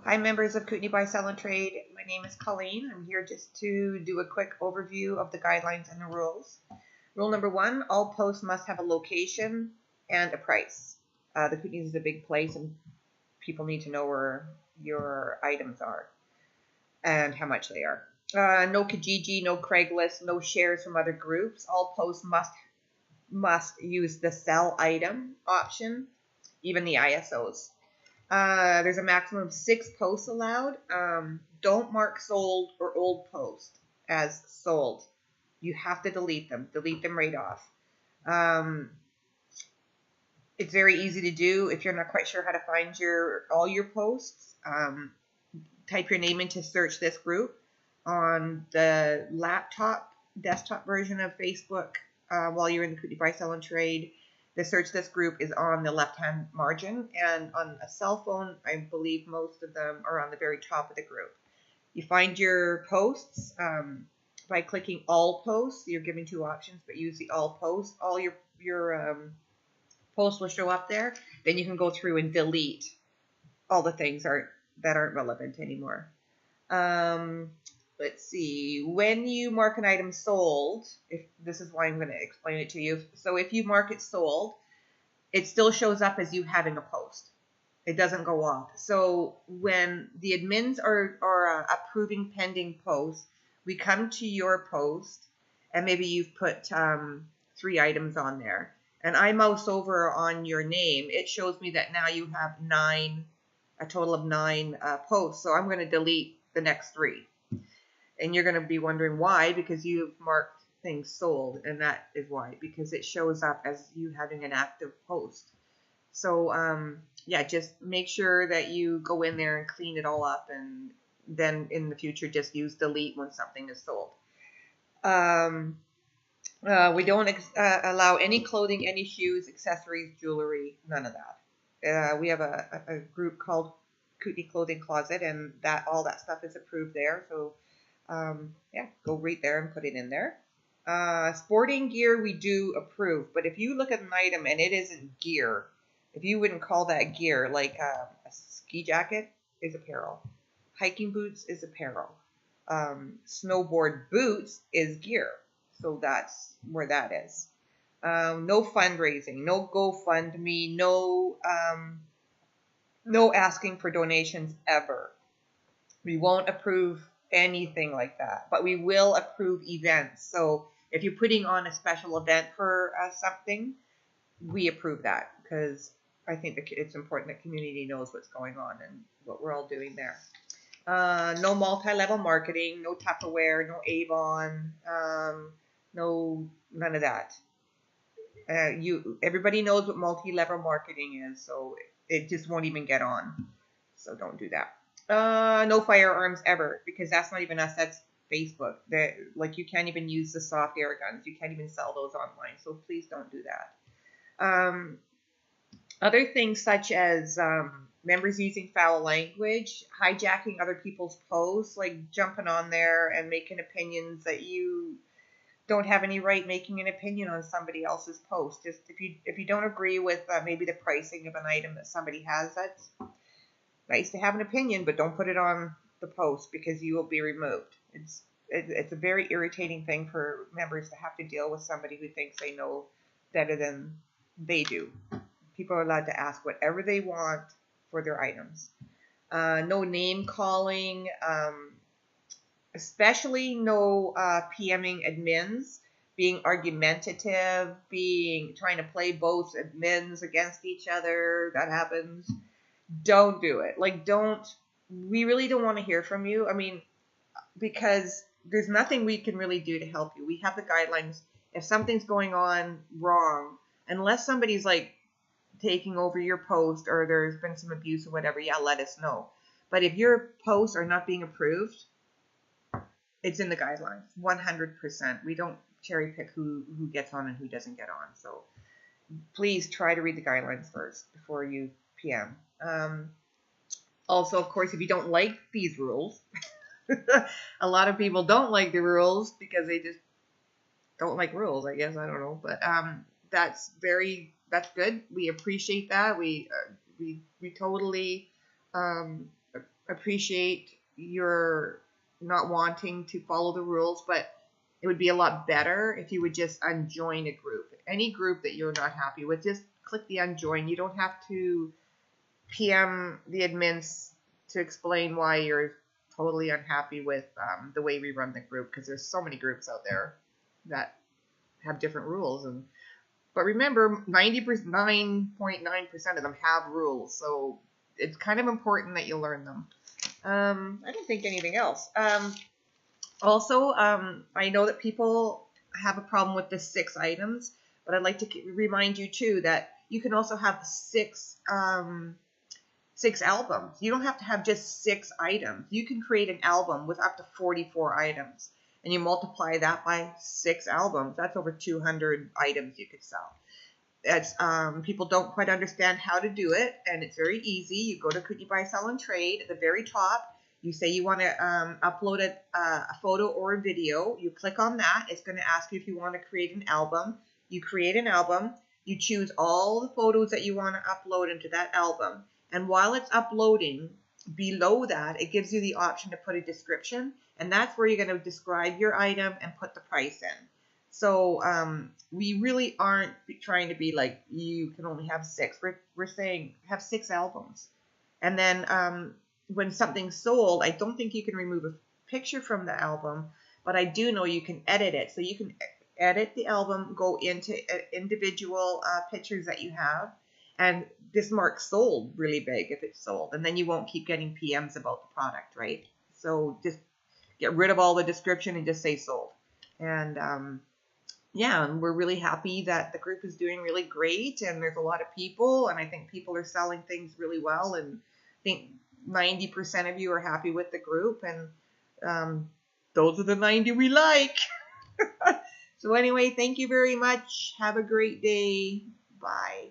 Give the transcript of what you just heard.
Hi, members of Kootenay Buy, Sell, and Trade. My name is Colleen. I'm here just to do a quick overview of the guidelines and the rules. Rule number 1, all posts must have a location and a price. The Kootenay is a big place and people need to know where your items are and how much they are. No Kijiji, no Craigslist, no shares from other groups. All posts must use the sell item option, even the ISOs. There's a maximum of 6 posts allowed. Don't mark sold or old post as sold. You have to delete them. Delete them right off. It's very easy to do. If you're not quite sure how to find all your posts, type your name into search this group on the desktop version of Facebook while you're in the Kootenay Buy, Sell, and Trade. The search this group is on the left-hand margin, and on a cell phone, I believe most of them are on the very top of the group. You find your posts by clicking all posts. You're given 2 options, but use the all posts. All your posts will show up there. Then you can go through and delete all the things that aren't relevant anymore. Let's see, when you mark an item sold, if this is why I'm going to explain it to you. So if you mark it sold, it still shows up as you having a post. It doesn't go off. So when the admins are approving pending posts, we come to your post and maybe you've put 3 items on there. And I mouse over on your name. It shows me that now you have a total of 9 posts. So I'm going to delete the next 3. And you're going to be wondering why, because you've marked things sold, and that is why, because it shows up as you having an active post. So, yeah, just make sure that you go in there and clean it all up, and then in the future just use delete when something is sold. We don't allow any clothing, any shoes, accessories, jewelry, none of that. We have a group called Kootenay Clothing Closet, and all that stuff is approved there, so yeah, go right there and put it in there. Sporting gear we do approve, but if you look at an item and it isn't gear, if you wouldn't call that gear, like a ski jacket is apparel, hiking boots is apparel, snowboard boots is gear, so that's where that is. No fundraising, no GoFundMe, no asking for donations ever. We won't approve anything like that, but we will approve events. So if you're putting on a special event for something, we approve that, because I think it's important that community knows what's going on and what we're all doing there. No multi-level marketing, no Tupperware, no Avon, none of that. Everybody knows what multi-level marketing is, so it just won't even get on. So don't do that. No firearms ever, because that's not even us, that's Facebook. Like, you can't even use the soft air guns. You can't even sell those online, so please don't do that. Other things such as members using foul language, hijacking other people's posts, like jumping on there and making opinions that you don't have any right making an opinion on somebody else's post. Just if you don't agree with maybe the pricing of an item that somebody has, that's nice to have an opinion, but don't put it on the post, because you will be removed. It's a very irritating thing for members to have to deal with somebody who thinks they know better than they do. People are allowed to ask whatever they want for their items. No name calling, especially no PMing admins, being argumentative, trying to play both admins against each other. That happens. Don't do it. We really don't want to hear from you. I mean, because there's nothing we can really do to help you. We have the guidelines. If something's going on wrong, unless somebody's like taking over your post or there's been some abuse or whatever, yeah, let us know. But if your posts are not being approved, it's in the guidelines, 100%. We don't cherry pick who gets on and who doesn't get on. So please try to read the guidelines first before you PM. Also, of course, if you don't like these rules, a lot of people don't like the rules because they just don't like rules, I guess. I don't know. But that's good. We appreciate that. We totally appreciate your not wanting to follow the rules, but it would be a lot better if you would just unjoin a group. Any group that you're not happy with, just click the unjoin. You don't have to PM the admins to explain why you're totally unhappy with the way we run the group, because there's so many groups out there that have different rules. But remember, 99.9% of them have rules, so it's kind of important that you learn them. I don't think anything else. Also, I know that people have a problem with the 6 items, but I'd like to remind you too that you can also have 6 albums. You don't have to have just 6 items. You can create an album with up to 44 items, and you multiply that by 6 albums. That's over 200 items you could sell. That's people don't quite understand how to do it, and it's very easy. You go to Kootenay Buy, Sell, and Trade. At the very top, you say you want to upload a photo or a video. You click on that. It's going to ask you if you want to create an album. You create an album. You choose all the photos that you want to upload into that album. And while it's uploading, below that, it gives you the option to put a description. And that's where you're going to describe your item and put the price in. So we really aren't trying to be like, you can only have 6. We're saying have 6 albums. And then when something's sold, I don't think you can remove a picture from the album, but I do know you can edit it. So you can edit the album, go into individual pictures that you have, and this mark sold really big if it's sold. And then you won't keep getting PMs about the product, right? So just get rid of all the description and just say sold. And yeah, and we're really happy that the group is doing really great, and there's a lot of people, and I think people are selling things really well, and I think 90% of you are happy with the group, and those are the 90 we like. So anyway, thank you very much. Have a great day. Bye.